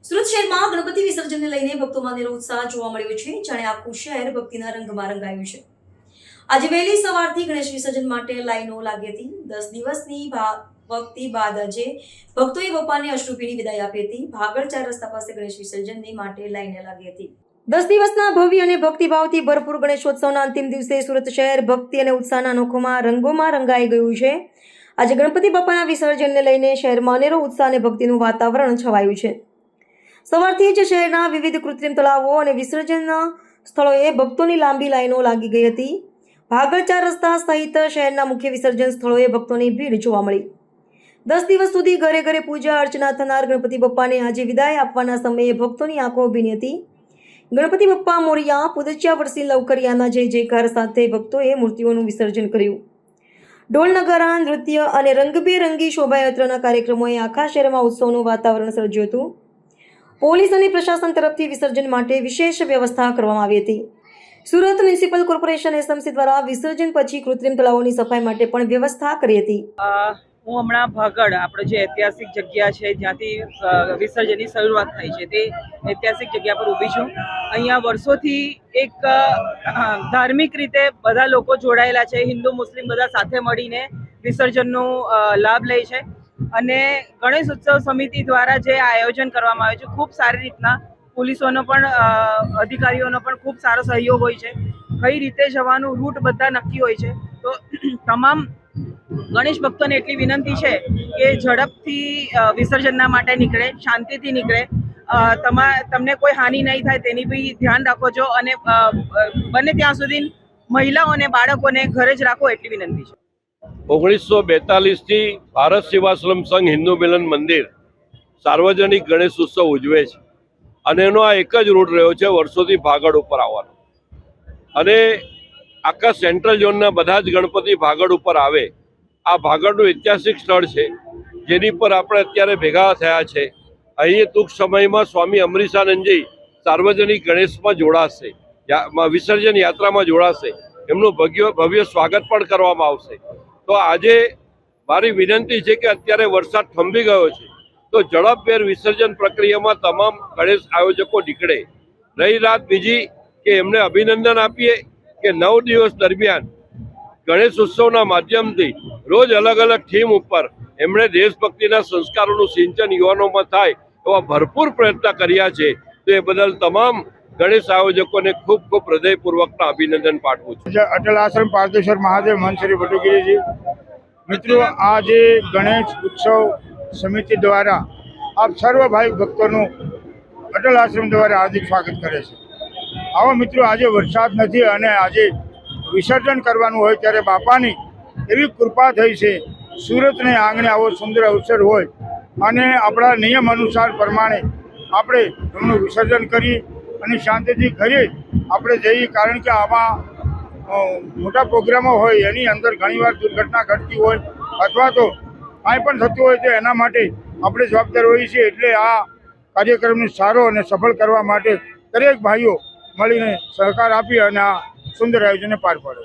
સુરત શહેરમાં ગણપતિ વિસર્જનને લઈને ભક્તોમાં અનેરો ઉત્સાહ જોવા મળ્યો છે, જાણે આખું શહેર ભક્તિના રંગમાં રંગાયું છે। આજે વહેલી સવારથી ગણેશ વિસર્જન માટે લાઈનો લાગી હતી। 10 દિવસની ભક્તિ બાદ આજે ભક્તોએ બપ્પાને અશ્રુભીની વિદાય આપી હતી। ભાગળ 4 રસ્તા પાસે ગણેશ વિસર્જનની માટે લાઈન લાગી હતી। 10 દિવસના ભવ્ય અને ભક્તિભાવથી ભરપૂર ગણેશોત્સવના અંતિમ દિવસે સુરત શહેર ભક્તિ અને ઉત્સાહના અનોખોમાં રંગોમાં રંગાઈ ગયું છે। આજે ગણપતિ બાપાના વિસર્જનને લઈને શહેરમાં અનેરો ઉત્સાહ અને ભક્તિનું વાતાવરણ છવાયું છે। સવારથી જ શહેરના વિવિધ કૃત્રિમ તળાવો અને વિસર્જન સ્થળોએ ભક્તોની લાંબી લાઈનો લાગી ગઈ હતી। ભાગળ 4 રસ્તા સહિત શહેરના મુખ્ય વિસર્જન સ્થળોએ ભક્તોની ભીડ જોવા મળી। 10 દિવસ સુધી ઘરે ઘરે પૂજા અર્ચના થનાર ગણપતિ બપ્પાને આજે વિદાય આપવાના સમયે ભક્તોની આંખો ભીની હતી। ગણપતિ બપ્પા મોરિયા પુદચ્યા વર્ષી લવકરિયાના જય જયકાર સાથે ભક્તોએ મૂર્તિઓનું વિસર્જન કર્યું। ઢોલ નગારા નૃત્ય અને રંગબેરંગી શોભાયાત્રાના કાર્યક્રમોએ આખા શહેરમાં ઉત્સવનું વાતાવરણ સર્જ્યું હતું। પોલીસ અને પ્રશાસન તરફથી વિસર્જન માટે વિશેષ વ્યવસ્થા કરવામાં આવી હતી। સુરત મ્યુનિસિપલ કોર્પોરેશન એસએમસી દ્વારા વિસર્જન પછી કૃત્રિમ તળાવોની સફાઈ માટે પણ વ્યવસ્થા કરી હતી। હું હમણાં ભાગળ આપણે જે ઐતિહાસિક જગ્યા છે જ્યાંથી વિસર્જનની શરૂઆત થઈ છે તે ઐતિહાસિક જગ્યા પર ઊભી છું। અહીંયા વર્ષોથી એક ધાર્મિક રીતે બધા લોકો જોડાયેલા છે, હિન્દુ મુસ્લિમ બધા સાથે મળીને વિસર્જનનો લાભ લે છે અને ગણેશ ઉત્સવ સમિતિ દ્વારા જે આયોજન કરવામાં આવે છે ખૂબ સારી રીતના પોલીસોનો પણ અધિકારીઓનો પણ ખૂબ સારો સહયોગ હોય છે। કઈ રીતે જવાનું રૂટ બધા નક્કી હોય છે। તો તમામ ગણેશ ભક્તોને એટલી વિનંતી છે કે ઝડપથી વિસર્જનના માટે નીકળે, શાંતિથી નીકળે, તમને કોઈ હાનિ નહીં થાય તેની બી ધ્યાન રાખો છો અને બને ત્યાં સુધી મહિલાઓ અને બાળકોને ઘરે જ રાખો એટલી વિનંતી છે। 1942થી ભારત સેવાશ્રમ સંઘ હિન્દુ મિલન મંદિર સાર્વજનિક ગણેશ ઉત્સવ ઉજવે છે અને એનો આ એક જ રૂટ રહ્યો છે વર્ષોથી ભાગળ ઉપર આવવાનો અને આખા સેન્ટ્રલ ઝોનના બધા જ ગણપતિ ભાગળ ઉપર આવે। આ ભાગળનું ઐતિહાસિક સ્થળ છે જેની પર આપણે અત્યારે ભેગા થયા છે। અહીં ટૂંક સમયમાં સ્વામી અમરીશાનંદજી સાર્વજનિક ગણેશમાં જોડાશે, વિસર્જન યાત્રામાં જોડાશે, એમનું ભવ્ય સ્વાગત પણ કરવામાં આવશે। તો આજે મારી વિનંતી છે કે અત્યારે વરસાદ થંભી ગયો છે તો ઝડપભેર વિસર્જન પ્રક્રિયામાં તમામ ગણેશ આયોજકો નીકળે। રહી રાત બીજી કે એમને અભિનંદન આપીએ કે 9 દિવસ દરમિયાન ગણેશ ઉત્સવના માધ્યમથી રોજ અલગ અલગ થીમ ઉપર એમણે દેશભક્તિના સંસ્કારોનું સિંચન યુવાનોમાં થાય એવા ભરપૂર પ્રયત્ન કર્યા છે। તો એ બદલ તમામ ગણેશ આયોજકોને ખૂબ ખૂબ હૃદયપૂર્વકના અભિનંદન પાઠવું છું। અટલ આશ્રમ પારદેશ્વર મહાદેવ મંત્રી ભટુગીરીજી। મિત્રો, આજે ગણેશ ઉત્સવ સમિતિ દ્વારા આપ સર્વ ભાઈ ભક્તોનું અટલ આશ્રમ દ્વારા હાર્દિક સ્વાગત કરે છે। આવો મિત્રો, આજે વરસાદ નથી અને આજે વિસર્જન કરવાનું હોય ત્યારે બાપાની એવી કૃપા થઈ છે। સુરતને આંગણે આવો સુંદર અવસર હોય અને આપણા નિયમ અનુસાર પ્રમાણે આપણે એમનું વિસર્જન કરી અને શાંતિથી ઘરે આપણે જઈએ, કારણ કે આમાં મોટા પ્રોગ્રામો હોય એની અંદર ઘણીવાર દુર્ઘટના ઘટતી હોય અથવા તો કાંઈ પણ થતું હોય તો એના માટે આપણે જવાબદાર હોઈએ છીએ। એટલે આ કાર્યક્રમને સારો અને સફળ કરવા માટે દરેક ભાઈઓ મળીને સહકાર આપી અને આ સુંદર આયોજનને પાર પાડે।